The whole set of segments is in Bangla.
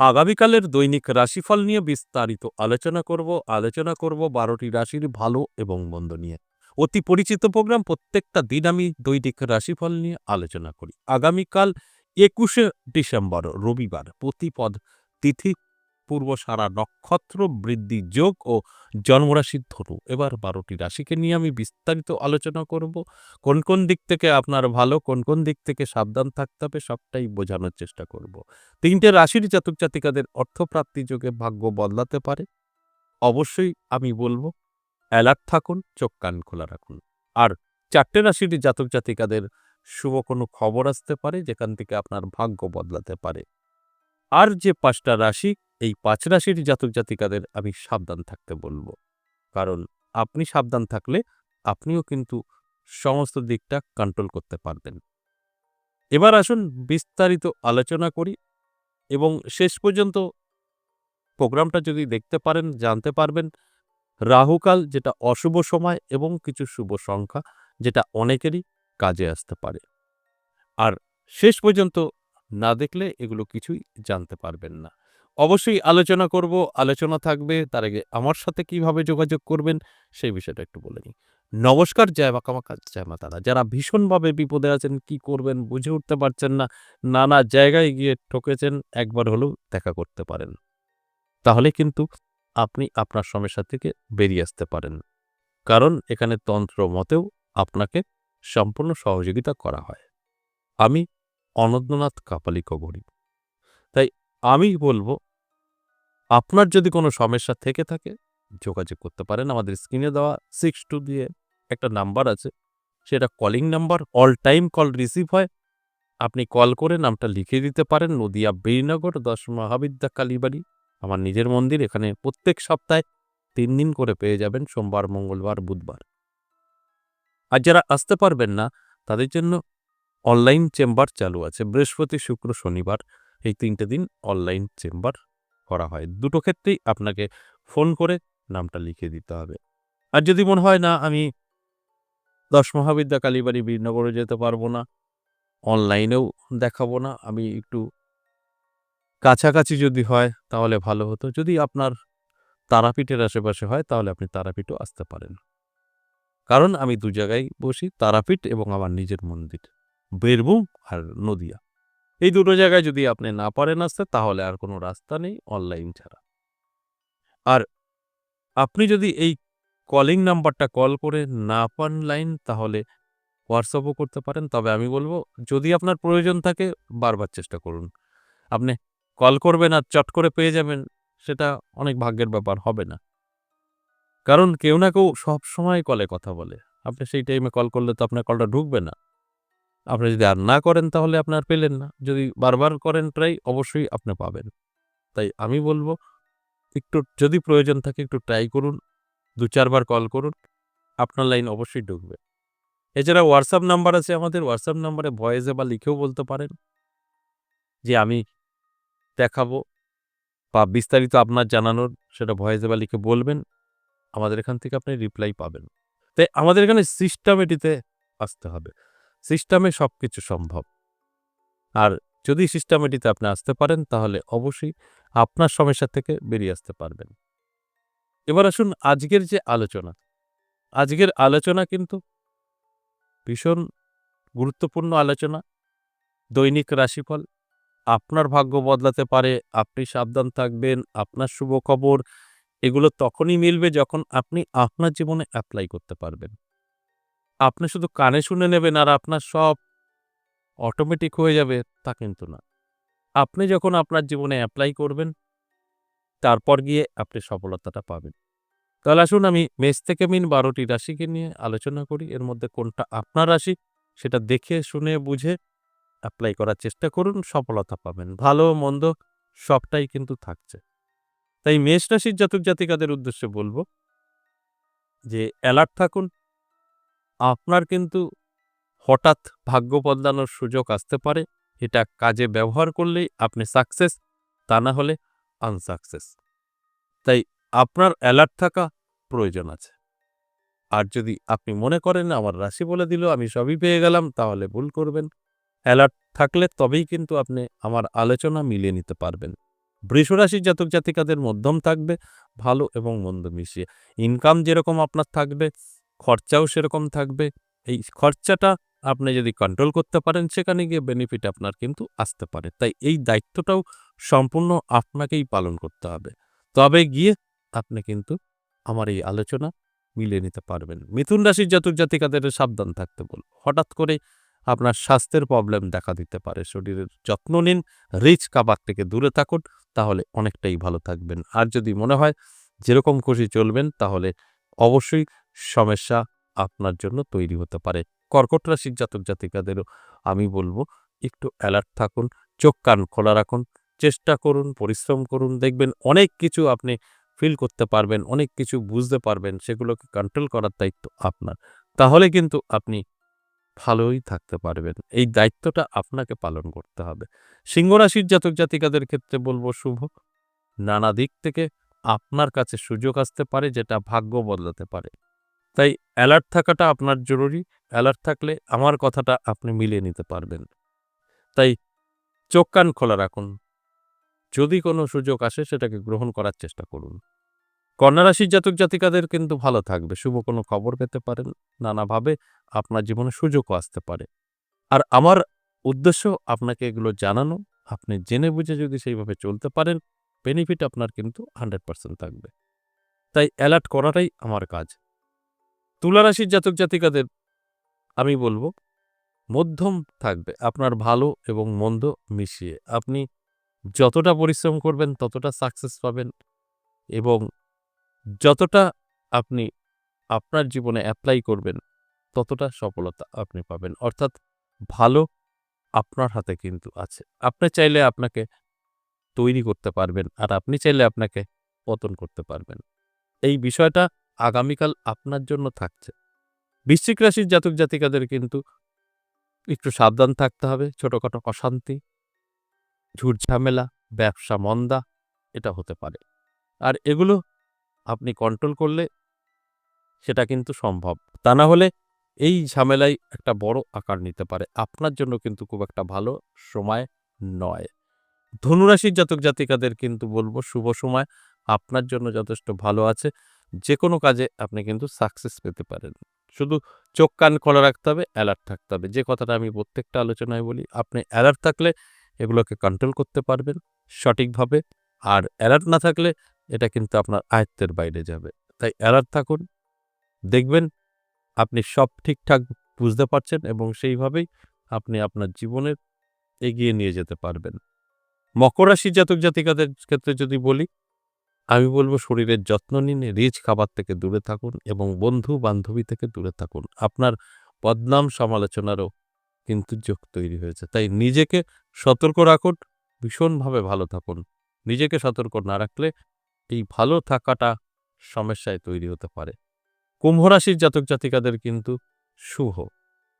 আগামীকালের দৈনিক রাশিফল নিয়ে বিস্তারিত আলোচনা করব ১২টি রাশির ভালো এবং মন্দ নিয়ে। অতি পরিচিত প্রোগ্রাম, প্রত্যেকটা দিন আমি দৈনিক রাশিফল নিয়ে আলোচনা করি। আগামীকাল ২১শে ডিসেম্বর রবিবার, প্রতিপদ তিথি, পূর্বসারা নক্ষত্র, বৃদ্ধি যোগ ও জন্মরাশি ধনু। এবার ১২টি রাশিকে নিয়ে আমি বিস্তারিত আলোচনা করব। কোন কোন দিক থেকে আপনার ভালো, কোন কোন দিক থেকে সাবধান থাকতে হবে, সবটাই বোঝানোর চেষ্টা করব। ৩টে রাশির জাতক জাতিকাদের অর্থপ্রাপ্তি যোগে ভাগ্য বদলাতে পারে। অবশ্যই আমি বলব অ্যালার্ট থাকুন, চোখ কান খোলা রাখুন। আর ৪টে রাশির জাতক জাতিকাদের শুভ কোনো খবর আসতে পারে, যেখান থেকে আপনার ভাগ্য বদলাতে পারে। আর যে ৫টা রাশি, এই ৫ রাশির জাতক জাতিকাদের আমি সাবধান থাকতে বলব। কারণ আপনি সাবধান থাকলে আপনিও কিন্তু সমস্ত দিকটা কন্ট্রোল করতে পারবেন। এবার আসুন বিস্তারিত আলোচনা করি এবং শেষ পর্যন্ত প্রোগ্রামটা যদি দেখতে পারেন জানতে পারবেন রাহুকাল যেটা অশুভ সময় এবং কিছু শুভ সংখ্যা যেটা অনেকেরই কাজে আসতে পারে। আর শেষ পর্যন্ত না দেখলে এগুলো কিছুই জানতে পারবেন না। অবশ্যই আলোচনা করব, আলোচনা থাকবে। তার আগে আমার সাথে কিভাবে যোগাযোগ করবেন সেই বিষয়টা একটু বলে নিই। নমস্কার, জয় মা কামাখ্যা, জয় মা তারা। যারা ভীষণভাবে বিপদে আছেন, কি করবেন বুঝে উঠতে পারছেন না, নানা জায়গায় গিয়ে ঠকেছেন, একবার হলেও দেখা করতে পারেন। তাহলে কিন্তু আপনি আপনার সমস্যা থেকে বেরিয়ে আসতে পারেন। কারণ এখানে তন্ত্র মতেও আপনাকে সম্পূর্ণ সহযোগিতা করা হয়। আমি অনন্তনাথ কাপালিক গরি। তাই আমি বলব, আপনার যদি কোনো সমস্যা থেকে থাকে যোগাযোগ করতে পারেন। আমাদের স্ক্রিনে দেওয়া 62 দিয়ে একটা নাম্বার আছে, সেটা calling number, all time call receive হয়। আপনি কল করে নামটা লিখে দিতে পারেন। নদিয়া বীরনগর ১০ মহাবিদ্যা কালীবাড়ি আমার নিজের মন্দির। এখানে প্রত্যেক সপ্তাহে ৩ দিন করে পেয়ে যাবেন, সোমবার, মঙ্গলবার, বুধবার। আর যারা আসতে পারবেন না তাদের জন্য অনলাইন চেম্বার চালু আছে। বৃহস্পতি, শুক্র, শনিবার এই ৩টে দিন অনলাইন চেম্বার করা হয়। দুটো ক্ষেত্রেই আপনাকে ফোন করে নামটা লিখে দিতে হবে। আর যদি মনে হয় না আমি ১০ মহাবিদ্যা কালীবাড়ি বীরনগরে যেতে পারবো না, অনলাইনেও দেখাবো না, আমি একটু কাছাকাছি যদি হয় তাহলে ভালো হতো। যদি আপনার তারাপীঠের আশেপাশে হয় তাহলে আপনি তারাপীঠও আসতে পারেন। কারণ আমি ২ জায়গায় বসি, তারাপীঠ এবং আমার নিজের মন্দির, বীরভূম আর নদিয়া। এই দুটো জায়গায় যদি আপনি না পারেন আসতে তাহলে আর কোনো রাস্তা নেই অনলাইন ছাড়া। আর আপনি যদি এই কলিং নাম্বারটা কল করে না পান লাইন, তাহলে হোয়াটসঅ্যাপও করতে পারেন। তবে আমি বলব, যদি আপনার প্রয়োজন থাকে বারবার চেষ্টা করুন। আপনি কল করবেন আর চট করে পেয়ে যাবেন, সেটা অনেক ভাগ্যের ব্যাপার হবে না। কারণ কেউ না কেউ সবসময় কলে কথা বলে। আপনি সেই টাইমে কল করলে তো আপনার কলটা ঢুকবে না। আপনি যদি আর না করেন তাহলে আপনি আর পেলেন না। যদি বারবার করেন ট্রাই, অবশ্যই আপনি পাবেন। তাই আমি বলব, একটু যদি প্রয়োজন থাকে একটু ট্রাই করুন, ২-৪ বার কল করুন, আপনার লাইন অবশ্যই ঢুকবে। এছাড়া হোয়াটসঅ্যাপ নাম্বার আছে আমাদের, হোয়াটসঅ্যাপ নাম্বারে ভয়েসে বা লিখেও বলতে পারেন যে আমি দেখাবো বা বিস্তারিত আপনার জানানোর সেটা ভয়েসে বা লিখে বলবেন। আমাদের এখান থেকে আপনি রিপ্লাই পাবেন। তাই আমাদের এখানে সিস্টেমেটিতে আসতে হবে। সিস্টেমে সবকিছু সম্ভব। আর যদি সিস্টেমেটিতে আপনি আসতে পারেন তাহলে অবশ্যই আপনার সমস্যা থেকে বেরিয়ে আসতে পারবেন। এবার আসুন আজকের যে আলোচনা, আজকের আলোচনা কিন্তু ভীষণ গুরুত্বপূর্ণ আলোচনা। দৈনিক রাশিফল, আপনার ভাগ্য বদলাতে পারে, আপনি সাবধান থাকবেন, আপনার শুভ খবর এগুলো তখনই মিলবে যখন আপনি আপনার জীবনে এপ্লাই করতে পারবেন। আপনি শুধু কানে শুনে নেবেন আর আপনার সব অটোমেটিক হয়ে যাবে তা কিন্তু না। আপনি যখন আপনার জীবনে এপ্লাই করবেন, তারপর গিয়ে আপনি সফলতাটা পাবেন। তাহলে আসুন আমি মেষ থেকে মিন ১২টি রাশিকে নিয়ে আলোচনা করি। এর মধ্যে কোনটা আপনার রাশি সেটা দেখে শুনে বুঝে এপ্লাই করার চেষ্টা করুন, সফলতা পাবেন। ভালো মন্দ সবটাই কিন্তু থাকছে। তাই মেষ রাশির জাতক জাতিকাদের উদ্দেশ্যে বলব যে অ্যালার্ট থাকুন। আপনার কিন্তু হঠাৎ ভাগ্য বদলানোর সুযোগ আসতে পারে। এটা কাজে ব্যবহার করলেই আপনি সাকসেস, তা না হলে আনসাকসেস। তাই আপনার অ্যালার্ট থাকা প্রয়োজন আছে। আর যদি আপনি মনে করেন আমার রাশি বলে দিল আমি সবই পেয়ে গেলাম, তাহলে ভুল করবেন। অ্যালার্ট থাকলে তবেই কিন্তু আপনি আমার আলোচনা মিলিয়ে নিতে পারবেন। বৃষ রাশির জাতক জাতিকাদের মধ্যম থাকবে, ভালো এবং মন্দ মিশিয়ে। ইনকাম যেরকম আপনার থাকবে, খরচাও সেরকম থাকবে। এই খরচাটা আপনি যদি কন্ট্রোল করতে পারেন, সেখানে গিয়ে বেনিফিট আপনার কিন্তু আসতে পারে। তাই এই দায়িত্বটাও সম্পূর্ণ আপনাকেই পালন করতে হবে। তবে গিয়ে আপনি কিন্তু আমার এই আলোচনা মিলিয়ে নিতে পারবেন। মিথুন রাশির জাতক জাতিকাদের সাবধান থাকতে বলব। হঠাৎ করে আপনার স্বাস্থ্যের প্রবলেম দেখা দিতে পারে। শরীরের যত্ন নিন, রিচ খাবার থেকে দূরে থাকুন, তাহলে অনেকটাই ভালো থাকবেন। আর যদি মনে হয় যেরকম খুশি চলবেন, তাহলে অবশ্যই সমস্যা আপনার জন্য তৈরি হতে পারে। কর্কট রাশির জাতক জাতিকাদেরও আমি বলব একটু অ্যালার্ট থাকুন, চোখ কান খোলা রাখুন, চেষ্টা করুন, পরিশ্রম করুন। দেখবেন অনেক কিছু আপনি ফিল করতে পারবেন, অনেক কিছু বুঝতে পারবেন, সেগুলোকে কন্ট্রোল করার দায়িত্ব আপনার। তাহলে কিন্তু আপনি ভালোই থাকতে পারবেন। এই দায়িত্বটা আপনাকে পালন করতে হবে। সিংহ রাশির জাতক জাতিকাদের ক্ষেত্রে বলব শুভ। নানা দিক থেকে আপনার কাছে সুযোগ আসতে পারে, যেটা ভাগ্য বদলাতে পারে। তাই অ্যালার্ট থাকাটা আপনার জরুরি। অ্যালার্ট থাকলে আমার কথাটা আপনি মিলিয়ে নিতে পারবেন। তাই চোখ কান খোলা রাখুন। যদি কোনো সুযোগ আসে সেটাকে গ্রহণ করার চেষ্টা করুন। কন্যা রাশির জাতক জাতিকাদের কিন্তু ভালো থাকবে। শুভ কোনো খবর পেতে পারেন। নানাভাবে আপনার জীবনে সুযোগও আসতে পারে। আর আমার উদ্দেশ্য আপনাকে এগুলো জানানো। আপনি জেনে বুঝে যদি সেইভাবে চলতে পারেন, বেনিফিট আপনার কিন্তু 100% থাকবে। তাই অ্যালার্ট করাটাই আমার কাজ। তুলা রাশির জাতক জাতিকাদের আমি বলব মধ্যম থাকবে। আপনার ভালো এবং মন্দ মিশিয়ে। আপনি যতটা পরিশ্রম করবেন ততটা সাকসেস পাবেন এবং যতটা আপনি আপনার জীবনে এপ্লাই করবেন ততটা সফলতা আপনি পাবেন। অর্থাৎ ভালো আপনার হাতে কিন্তু আছে। আপনি চাইলে আপনাকে তৈরি করতে পারবেন, আর আপনি চাইলে আপনাকে পতন করতে পারবেন। এই বিষয়টা আগামীকাল আপনার জন্য থাকছে। বৃশ্চিক রাশির জাতক জাতিকাদের কিন্তু একটু সাবধান থাকতে হবে। ছোটখাটো অশান্তি, ঝুট-ঝামেলা, ব্যবসা মন্দা এটা হতে পারে। আর এগুলো আপনি কন্ট্রোল করলে সেটা কিন্তু সম্ভব। তা না হলে এই ঝামেলাই একটা বড় আকার নিতে পারে। আপনার জন্য কিন্তু খুব একটা ভালো সময় নয়। ধনুরাশির জাতক জাতিকাদের কিন্তু বলব শুভ সময় আপনার জন্য যথেষ্ট ভালো আছে। যেকোনো কাজে আপনি কিন্তু সাকসেস পেতে পারেন। শুধু চোখ কান খোলা রাখতে হবে, অ্যালার্ট থাকতে হবে। যে কথাটা আমি প্রত্যেকটা আলোচনায় বলি, আপনি অ্যালার্ট থাকলে এগুলোকে কন্ট্রোল করতে পারবেন সঠিকভাবে। আর অ্যালার্ট না থাকলে এটা কিন্তু আপনার আয়ত্তের বাইরে যাবে। তাই অ্যালার্ট থাকুন। দেখবেন আপনি সব ঠিকঠাক বুঝতে পারছেন এবং সেইভাবেই আপনি আপনার জীবনের এগিয়ে নিয়ে যেতে পারবেন। মকর রাশির জাতক জাতিকাদের ক্ষেত্রে যদি বলি, আমি বলব শরীরের যত্ন নিন, রিচ খাবার থেকে দূরে থাকুন এবং বন্ধু-বান্ধবী থেকে দূরে থাকুন। আপনার বদনাম সমালোচনারও কিন্তু যোগ তৈরি হয়েছে। তাই নিজেকে সতর্ক রাখুন, ভীষণভাবে ভালো থাকুন। নিজেকে সতর্ক না রাখলে এই ভালো থাকাটা সমস্যায় তৈরি হতে পারে। কুম্ভ রাশির জাতক জাতিকাদের কিন্তু শুভ।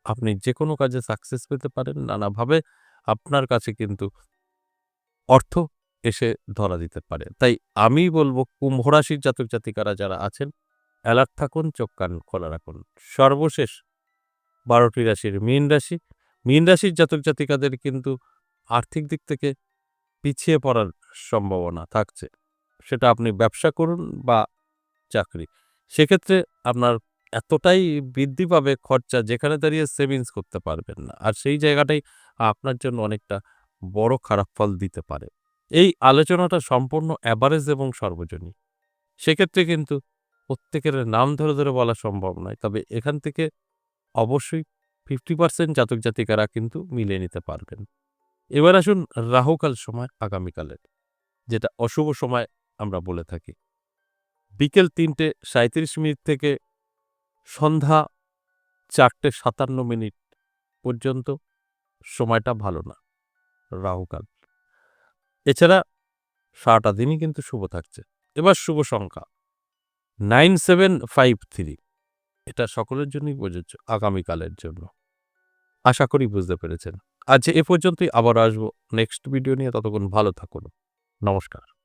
আপনি যেকোনো কাজে সাকসেস পেতে পারেন। নানাভাবে আপনার কাছে কিন্তু অর্থ এসে ধরা দিতে পারে। তাই আমি বলব কুম্ভ রাশির জাতক জাতিকারা যারা আছেন, অ্যালার্ট থাকুন, চোখ কান খোলা রাখুন। সর্বশেষ ১২টি রাশির মীন রাশি। মীন রাশির জাতক জাতিকাদের কিন্তু আর্থিক দিক থেকে পিছিয়ে পড়ার সম্ভাবনা থাকছে। সেটা আপনি ব্যবসা করুন বা চাকরি। সেক্ষেত্রে আপনার এতটাই বৃদ্ধি পাবে খরচা, যেখানে দাঁড়িয়ে সেভিংস করতে পারবেন না। আর সেই জায়গাটাই আপনার জন্য অনেকটা বড় খারাপ ফল দিতে পারে। এই আলোচনাটা সম্পূর্ণ এভারেজ এবং সর্বজনীন। সেক্ষেত্রে কিন্তু প্রত্যেকের নাম ধরে, ধরে বলা সম্ভব নয়। তবে এখান থেকে অবশ্যই 50% জাতক জাতিকারা কিন্তু মিলিয়ে নিতে পারবেন। এবার আসুন রাহুকাল সময় আগামীকালের, যেটা অশুভ সময় আমরা বলে থাকি। বিকেল ৩:৩৭ থেকে সন্ধ্যা ৪:৫৭ পর্যন্ত সময়টা ভালো না, রাহুকাল। এছাড়া সারাটা দিনই কিন্তু শুভ থাকছে। এবার শুভ সংখ্যা 9753, এটা সকলের জন্যই প্রযোজ্য আগামীকালের জন্য। আশা করি বুঝতে পেরেছেন। আজ এ পর্যন্তই, আবারও আসবো নেক্সট ভিডিও নিয়ে। ততক্ষণ ভালো থাকুন। নমস্কার।